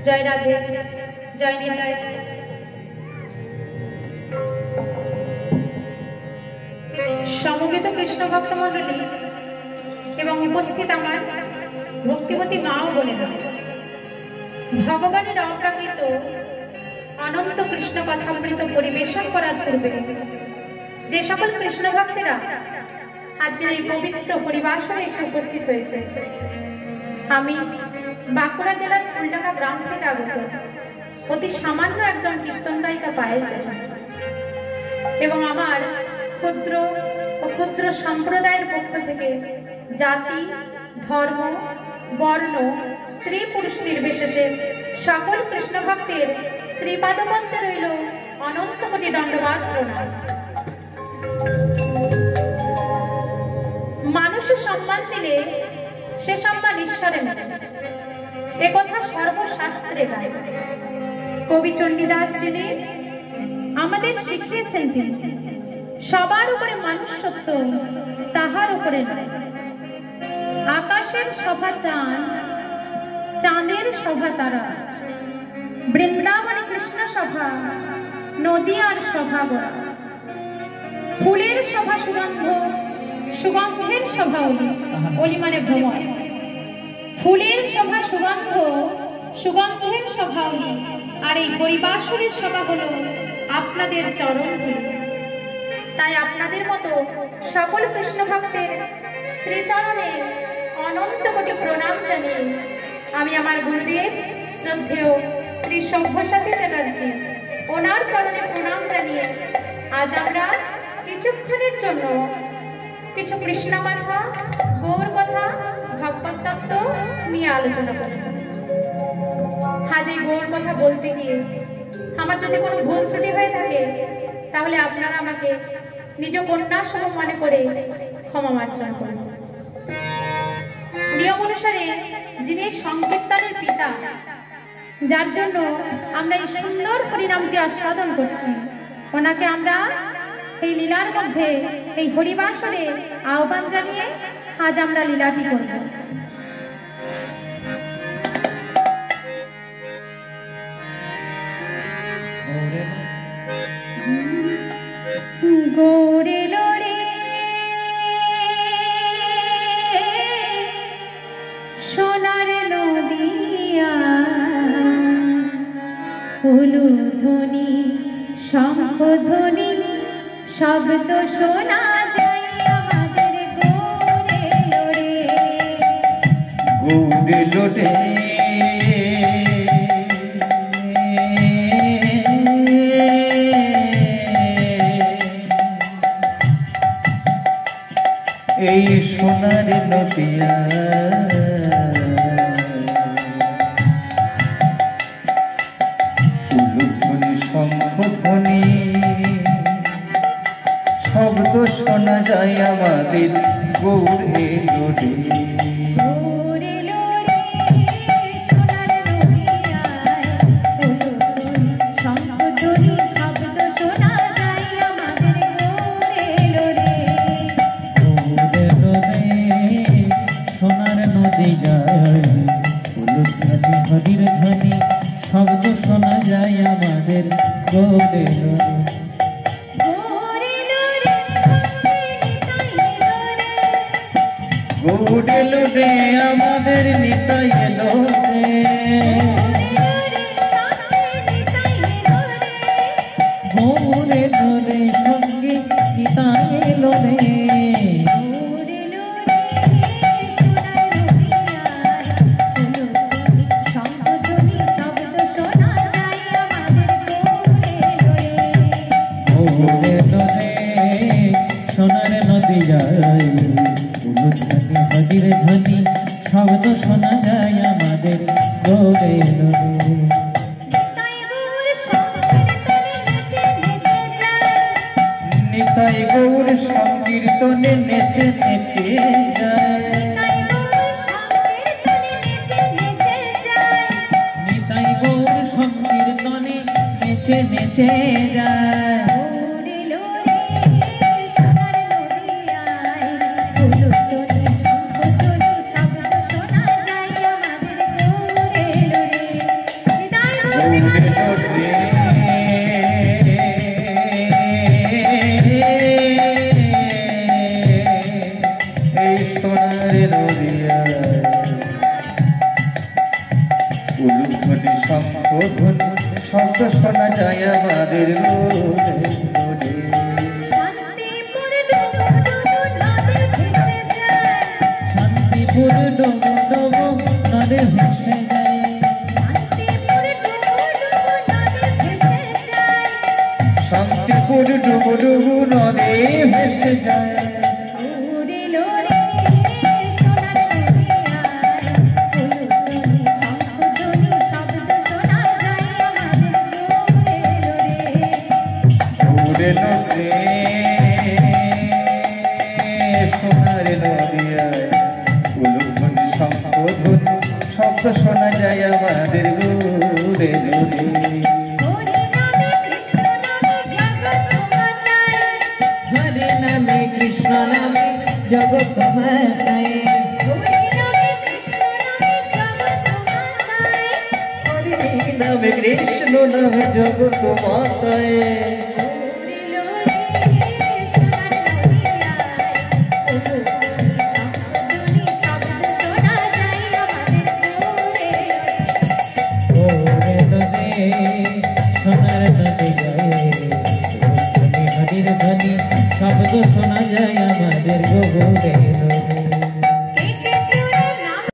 जय राधे जय निताई। समवेत कृष्ण भक्त मंडली एवं उपस्थित आमार भक्तिवती मा ओ बोनेरा भगवानेर अप्राकृत अनंत कृष्ण कथामृत परिवेशन करार पूर्वे जे सकल कृष्ण भक्तेरा आजकेर এই पवित्र পরিবাসরে এসে উপস্থিত হয়েছে। আমি বাঁকুড়া জেলার ফুলডাঙ্গা গ্রাম থেকে আগত অতি সামান্য একজন কীর্তন গায়িকা পায়েল চ্যাটার্জি এবং আমার ক্ষুদ্র ও ক্ষুদ্র সম্প্রদায়ের পক্ষ থেকে জাতি ধর্ম বর্ণ স্ত্রী পুরুষ নির্বিশেষে সকল কৃষ্ণ ভক্তের শ্রীপাদপদ্মে রইল অনন্ত কোটি দণ্ডবাদ প্রণাম। মানুষে সম্মান দিলে সে সম্মান ঈশ্বরে মেলে, একথা সর্বশাস্ত্রে গায়। কবি চণ্ডীদাস যিনি আমাদের শিখিয়েছেন যে সবার উপরে মানুষত্ব, তাহার উপরে নয়। আকাশের শোভা চাঁদ, চাঁদের শোভা তারা, বৃন্দাবনে কৃষ্ণ শোভা, নদী আর শোভা গোড়া। ফুলের শোভা সুগন্ধ, সুগন্ধের শোভা অলি, অলি মানে ভ্রমণ। ফুলের শোভা সুগন্ধ, সুগন্ধের শোভা অলি, আর এই পরিবাসরের শোভা হলো আপনাদের চরণ ধুলি। তাই আপনাদের মতো সকল কৃষ্ণ ভক্তের শ্রীচরণে অনন্ত কোটি প্রণাম জানিয়ে আমি আমার গুরুদেব শ্রদ্ধেয় শ্রী সব্যসাচী চ্যাটার্জি ওনার চরণে প্রণাম জানিয়ে আজ আমরা কিছুক্ষণের জন্য কিছু কৃষ্ণ কথা, গৌর কথা, ভগবত তত্ত্ব নিয়ে আলোচনা করব। আজ এই গৌর কথা বলতে গিয়ে আমার যদি কোনো ভুল ত্রুটি হয়ে থাকে তাহলে আপনারা আমাকে নিজ কন্যা সহ মনে করে ক্ষমা মার্জনা করুন। নিয়ম অনুসারে যিনি সংকীর্তনের পিতা, যার জন্য আমরা এই সুন্দর হরিনামটি আস্বাদন করছি, ওনাকে আমরা এই লীলার মধ্যে এই হরিবাসরে আহ্বান জানিয়ে আজ আমরা লীলাটি করব। গৌরে লোরে সোনার নদিয়া, উলুধ্বনি শঙ্খ ধ্বনি শব্দ শোনা যায় আমাদের গৌরে লোরে। গৌরে লোরে এই সোনার নদিয়া, উলুধ্বনি শঙ্খ ধ্বনি শব্দ শোনা যায় আমাদের গৌর এলো রে। গৌর এলো রে, সোনার নদিয়ায়, হলো ধ্বনি, শঙ্খধ্বনি, শব্দ শোনা যায় আমাদের গৌর এলো রে। গৌর এলো রে, সোনার নদী যায়, হলো ধ্বনি, হরির ধ্বনি, শব্দ শোনা যায় আমাদের গৌর এলো রে। গৌর এলো রে, সঙ্গে নিতাই এলো রে। গৌর এলো রে, আমাদের নিতাই এলো রে। গৌর এলো রে, সঙ্গে নিতাই এলো রে। গৌর এলো রে, সোনার নদী যায়, হলো ধ্বনি, হরির ধ্বনি, শব্দ শোনা যায় আমাদের গৌর এলো রে। নিতাই গৌর সংকীর্তনে নেচে নেচে যায়। নিতাই গৌর সংকীর্তনে নেচে নেচে যায়। এই সোনার নদিয়ায় উলুধ্বনি শঙ্খধ্বনি শব্দ শোনা যায় আমাদের গৌর এলো রে। শান্তিপুর ডোবো ডোবো নদে ভেসে যায়। শান্তিপুর ডুবু ডুবু নদে ভেসে যায়। গৌর এলো রে, সোনার নদিয়ায় উলুধ্বনি শঙ্খধ্বনি শব্দ শোনা যায় আমাদের গৌর এলো রে। হরে নামে কৃষ্ণ নামে জগৎ মাতায়। হরি নামে কৃষ্ণ নামে জগৎ মাতায়। গৌর এলো রে, সোনার নদী যায়, হলো ধ্বনি, হরির ধ্বনি, শব্দ শোনা যায় আমাদের গৌর এলো